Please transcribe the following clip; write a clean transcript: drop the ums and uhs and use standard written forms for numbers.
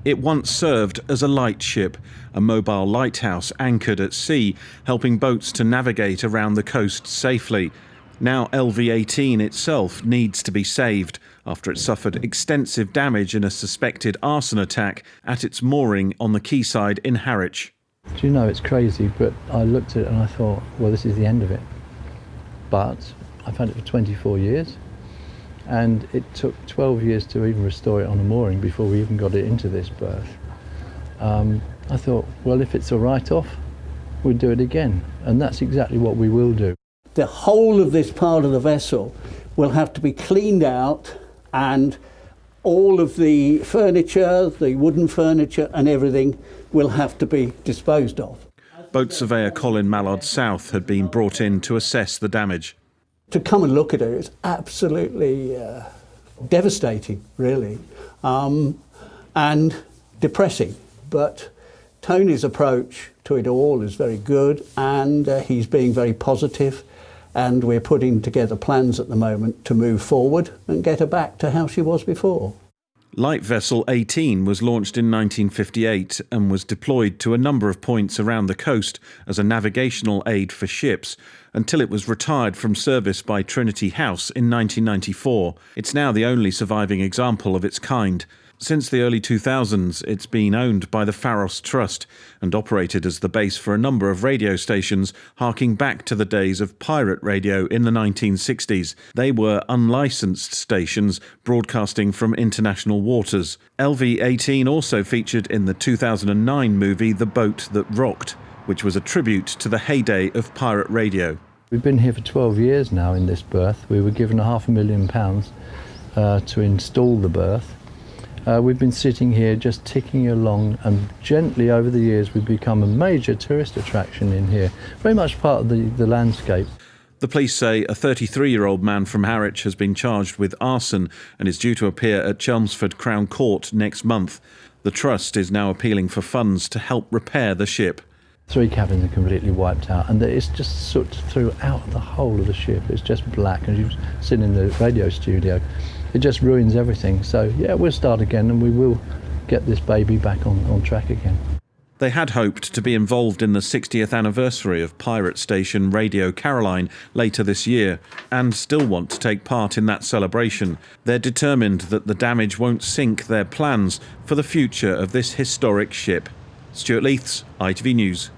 It once served as a lightship, a mobile lighthouse anchored at sea, helping boats to navigate around the coast safely. Now LV18 itself needs to be saved after it suffered extensive damage in a suspected arson attack at its mooring on the quayside in Harwich. Do you know, it's crazy, but I looked at it and I thought, well, this is the end of it. But I've had it for 24 years. And it took 12 years to even restore it on a mooring before we even got it into this berth. I thought, well, if it's a write-off, we'll do it again. And that's exactly what we will do. The whole of this part of the vessel will have to be cleaned out, and all of the furniture, the wooden furniture and everything will have to be disposed of. Boat surveyor Colin Mallard South had been brought in to assess the damage. To come and look at it, it's absolutely devastating, really, and depressing. But Tony's approach to it all is very good, and he's being very positive, and we're putting together plans at the moment to move forward and get her back to how she was before. Light Vessel 18 was launched in 1958 and was deployed to a number of points around the coast as a navigational aid for ships until it was retired from service by Trinity House in 1994. It's now the only surviving example of its kind. Since the early 2000s, it's been owned by the Pharos Trust and operated as the base for a number of radio stations, harking back to the days of pirate radio in the 1960s. They were unlicensed stations broadcasting from international waters. LV18 also featured in the 2009 movie The Boat That Rocked, which was a tribute to the heyday of pirate radio. We've been here for 12 years now in this berth. We were given £500,000 to install the berth. We've been sitting here just ticking along, and gently over the years we've become a major tourist attraction in here, very much part of the landscape. The police say a 33-year-old man from Harwich has been charged with arson and is due to appear at Chelmsford Crown Court next month. The Trust is now appealing for funds to help repair the ship. 3 cabins are completely wiped out, and it's just soot throughout the whole of the ship. It's just black, and you sit in the radio studio. It just ruins everything. So yeah, we'll start again, and we will get this baby back on track again. They had hoped to be involved in the 60th anniversary of pirate station Radio Caroline later this year, and still want to take part in that celebration. They're determined that the damage won't sink their plans for the future of this historic ship. Stuart Leiths, ITV News.